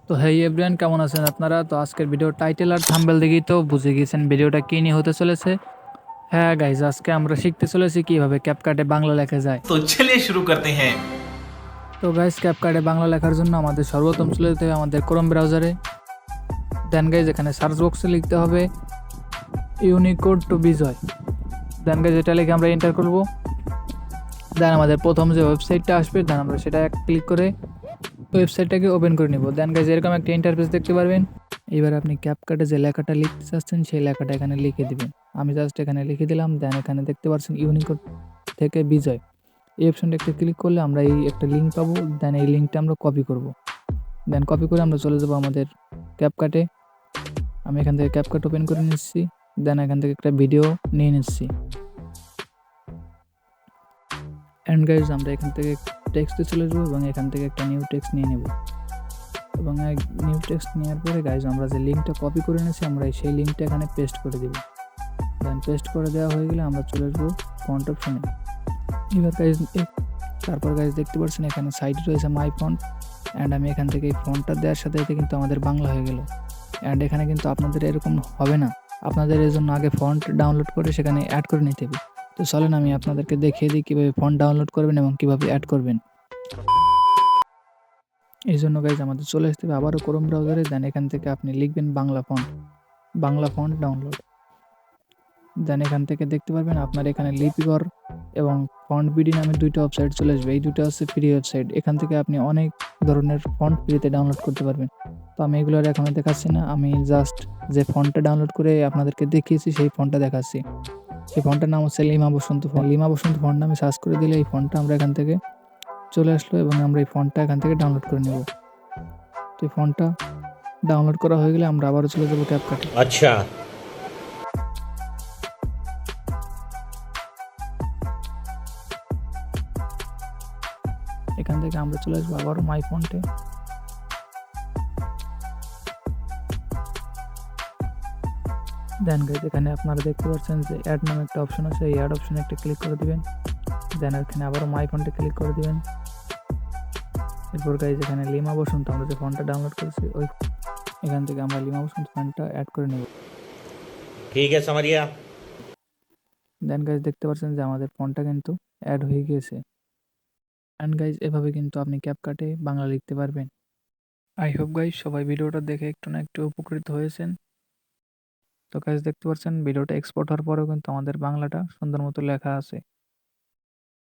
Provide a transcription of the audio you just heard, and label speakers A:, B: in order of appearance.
A: তো হেই এভরিওয়ান, কেমন আছেন আপনারা? তো আজকের ভিডিও টাইটেল আর থাম্বনেল দেখেই তো বুঝে গিয়েছেন ভিডিওটা কি নিয়ে হতে চলেছে। হ্যাঁ গাইজ, আজকে আমরা শিখতে চলেছি কিভাবে ক্যাপকাটে বাংলা লেখা যায়।
B: तो चलिए शुरू करते हैं।
A: তো গাইজ, ক্যাপকাটে বাংলা লেখার জন্য আমাদের সর্বপ্রথম চলে যেতে হবে আমাদের ক্রোম ব্রাউজারে। দেন গাইজ এখানে সার্চ বক্সে লিখতে হবে Unicode to Bijoy. Then guys এটা লিখে আমরা এন্টার করব। দেন আমাদের প্রথম যে ওয়েবসাইটটা আসবে, দেন আমরা সেটা ক্লিক করে ওয়েবসাইটটাকে ওপেন করে নিব। দেন গাইজ এরকম একটা ইন্টারফেস দেখতে পারবেন। এবার আপনি ক্যাপকাটে যে লেখাটা লিখতে চাচ্ছেন সেই লেখাটা এখানে লিখে দিবেন। আমি জাস্ট এখানে লিখে দিলাম। দেন এখানে দেখতে পাচ্ছেন ইউনিকোড থেকে বিজয়, এই অপশনটা একটা ক্লিক করলে আমরা এই একটা লিঙ্ক পাবো। দেন এই লিঙ্কটা আমরা কপি করব। দেন কপি করে আমরা চলে যাবো আমাদের ক্যাপকাটে। আমি এখান থেকে ক্যাপকাট ওপেন করে নিচ্ছি। দেন এখান থেকে একটা ভিডিও নিয়ে নিচ্ছি। অ্যান্ড গাইজ আমরা এখান থেকে টেক্সটে চলে যাবো এবং এখান থেকে একটা নিউ টেক্সট নিয়ে নেব। এবং নিউ টেক্সট নেওয়ার পরে গাইজ আমরা যে লিঙ্কটা কপি করে নিয়েছি আমরা সেই লিঙ্কটা এখানে পেস্ট করে দেব। দেন পেস্ট করে দেওয়া হয়ে গেলে আমরা চলে আসবো ফন্ট অপশনে। এবার গাইজ তারপর গাইজ দেখতে পাচ্ছেন এখানে সাইডে রয়েছে মাই ফন্ট। অ্যান্ড আমি এখান থেকে এই ফন্টটা দেওয়ার সাথে সাথে কিন্তু আমাদের বাংলা হয়ে গেল। অ্যান্ড এখানে কিন্তু আপনাদের এরকম হবে না, আপনাদের এর জন্য আগে ফন্ট ডাউনলোড করে সেখানে অ্যাড করে নিতে হবে। তো চলেন আমি আপনাদেরকে দেখিয়ে দিই কীভাবে ফন্ট ডাউনলোড করবেন এবং কীভাবে অ্যাড করবেন। এই জন্য গাইজ আমাদের চলে আসতে হবে আবারও ক্রোম ব্রাউজারে। দেন এখান থেকে আপনি লিখবেন বাংলা ফন্ট ডাউনলোড। দেন এখান থেকে দেখতে পারবেন আপনার এখানে লিপিকর এবং ফন্ট বিডি নামে দুইটা ওয়েবসাইট চলে আসবে। এই দুটো হচ্ছে ফ্রি ওয়েবসাইট, এখান থেকে আপনি অনেক ধরনের ফন্ট ফ্রিতে ডাউনলোড করতে পারবেন। তো আমি এগুলো আর এখনও দেখাচ্ছি না, আমি জাস্ট যে ফন্টটা ডাউনলোড করে আপনাদেরকে দেখিয়েছি সেই ফন্টটা দেখাচ্ছি। সেই ফন্টটার নাম হচ্ছে লিমা বসন্ত ফন্ট। লিমা বসন্ত ফন্ট নামে সার্চ করে দিলে এই ফন্টটা আমরা এখান থেকে চলে আসলো এবং আমরা এই ফন্টটা এখান থেকে ডাউনলোড করে নেব। তো এই ফন্টটা ডাউনলোড করা হয়ে গেলে আমরা আবারও চলে যাবো ক্যাপকাটে।
C: अच्छा।
A: এখান থেকে আমরা চলে আসবো আবারও মাই ফন্টে। দেন গাইজ এখানে আপনারা দেখতে পাচ্ছেন যে অ্যাড নামে একটা অপশন আছে, এই অ্যাড অপশনে একটা ক্লিক করে দিবেন। দেন এখানে আবারও মাই ফন্টে ক্লিক করে দিবেন। এরপর গাইজ এখানে লিমা বসন্ত আমরা যে ফন্টটা ডাউনলোড করেছি ওই এখান থেকে আমরা লিমা বসন্ত ফন্টটা অ্যাড করে নেব।
C: ठीक है, समझ गया।
A: দেন গাইজ দেখতে পাচ্ছেন যে আমাদের ফন্টটা কিন্তু অ্যাড হয়ে গিয়েছে। অ্যান্ড গাইজ এভাবে কিন্তু আপনি ক্যাপকাটে বাংলা লিখতে পারবেন। আই হোপ গাইজ সবাই ভিডিওটা দেখে একটু না একটু উপকৃত হয়েছেন। তো গাইজ দেখতে পাচ্ছেন ভিডিওটা এক্সপোর্ট হওয়ার পরেও কিন্তু আমাদের বাংলাটা সুন্দর মতো লেখা আছে।